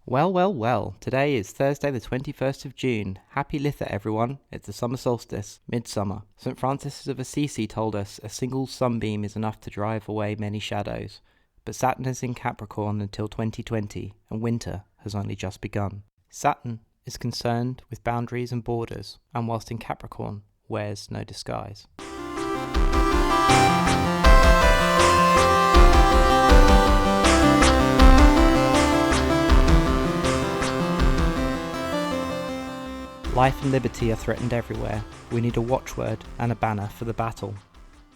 Well. Today is Thursday the 21st of June. Happy Litha, everyone. It's the summer solstice, midsummer. St. Francis of Assisi told us a single sunbeam is enough to drive away many shadows. But Saturn is in Capricorn until 2020, and winter has only just begun. Saturn is concerned with boundaries and borders, and whilst in Capricorn, wears no disguise. Life and liberty are threatened everywhere. We need a watchword and a banner for the battle.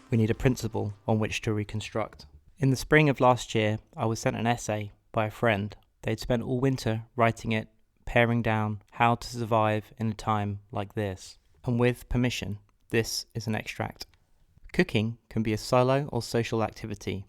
We need a principle on which to reconstruct. In the spring of last year, I was sent an essay by a friend. They'd spent all winter writing it, paring down how to survive in a time like this. And with permission, this is an extract. Cooking can be a solo or social activity.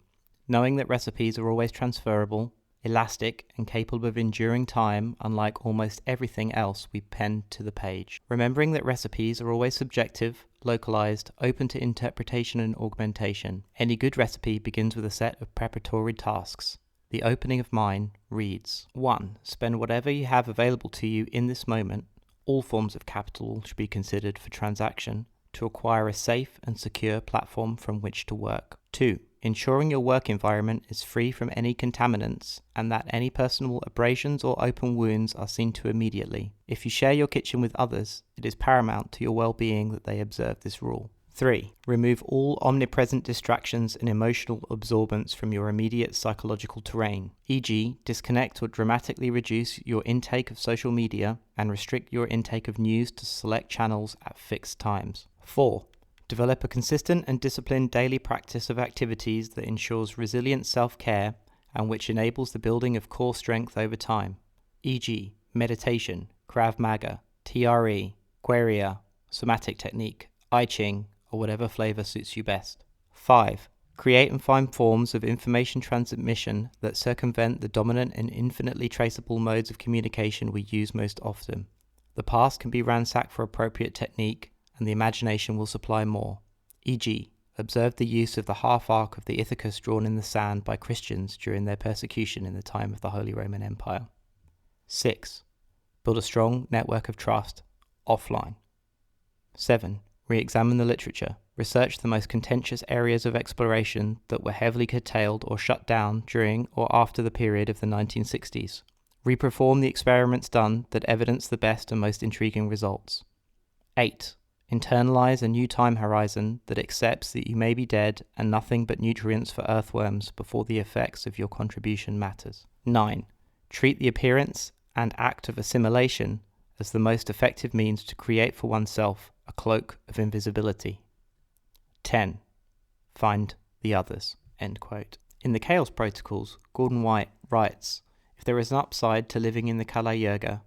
Knowing that recipes are always transferable, elastic and capable of enduring time, unlike almost everything else we pen to the page. Remembering that recipes are always subjective, localized, open to interpretation and augmentation. Any good recipe begins with a set of preparatory tasks. The opening of mine reads: 1. Spend whatever you have available to you in this moment. All forms of capital should be considered for transaction to acquire a safe and secure platform from which to work. 2. Ensuring your work environment is free from any contaminants and that any personal abrasions or open wounds are seen to immediately. If you share your kitchen with others, it is paramount to your well-being that they observe this rule. 3. Remove all omnipresent distractions and emotional absorbance from your immediate psychological terrain, e.g., disconnect or dramatically reduce your intake of social media and restrict your intake of news to select channels at fixed times. 4. Develop a consistent and disciplined daily practice of activities that ensures resilient self-care and which enables the building of core strength over time, e.g., meditation, Krav Maga, TRE, Queria, somatic technique, I Ching, or whatever flavor suits you best. 5. Create and find forms of information transmission that circumvent the dominant and infinitely traceable modes of communication we use most often. The past can be ransacked for appropriate technique, and the imagination will supply more. E.g., observe the use of the half arc of the Ithacus drawn in the sand by Christians during their persecution in the time of the Holy Roman Empire. 6. Build a strong network of trust, offline. 7. Re-examine the literature. Research the most contentious areas of exploration that were heavily curtailed or shut down during or after the period of the 1960s. Re-perform the experiments done that evidence the best and most intriguing results. 8. Internalize a new time horizon that accepts that you may be dead and nothing but nutrients for earthworms before the effects of your contribution matters. 9. Treat the appearance and act of assimilation as the most effective means to create for oneself a cloak of invisibility. 10. Find the others. End quote. In the Chaos Protocols, Gordon White writes, if there is an upside to living in the Kala Yuga,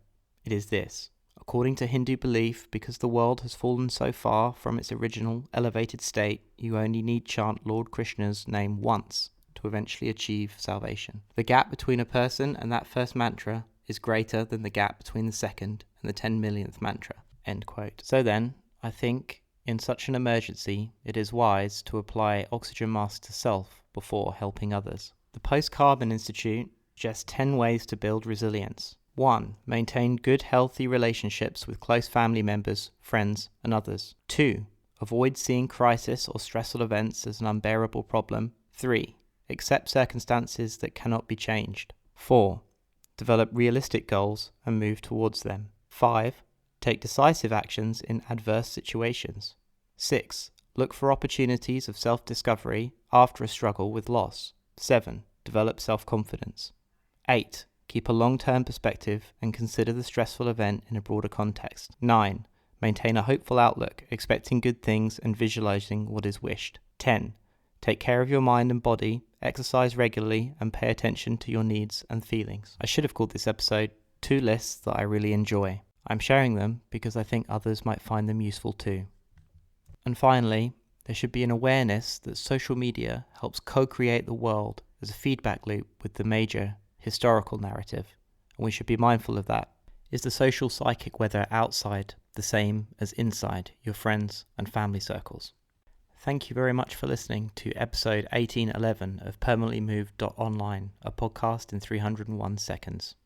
it is this. According to Hindu belief, because the world has fallen so far from its original elevated state, you only need chant Lord Krishna's name once to eventually achieve salvation. The gap between a person and that first mantra is greater than the gap between the second and the 10 millionth mantra. End quote. So then, I think, in such an emergency, it is wise to apply oxygen mask to self before helping others. The Post-Carbon Institute suggests 10 ways to build resilience. 1. Maintain good, healthy relationships with close family members, friends, and others. 2. Avoid seeing crisis or stressful events as an unbearable problem. 3. Accept circumstances that cannot be changed. 4. Develop realistic goals and move towards them. 5. Take decisive actions in adverse situations. 6. Look for opportunities of self-discovery after a struggle with loss. 7. Develop self-confidence. 8. Keep a long-term perspective and consider the stressful event in a broader context. 9. Maintain a hopeful outlook, expecting good things and visualizing what is wished. 10. Take care of your mind and body, exercise regularly, and pay attention to your needs and feelings. I should have called this episode 2 lists that I really enjoy. I'm sharing them because I think others might find them useful too. And finally, there should be an awareness that social media helps co-create the world as a feedback loop with the major historical narrative, and we should be mindful of that. Is the social psychic weather outside the same as inside your friends and family circles? Thank you very much for listening to episode 1811 of Permanently Moved.online, a podcast in 301 seconds.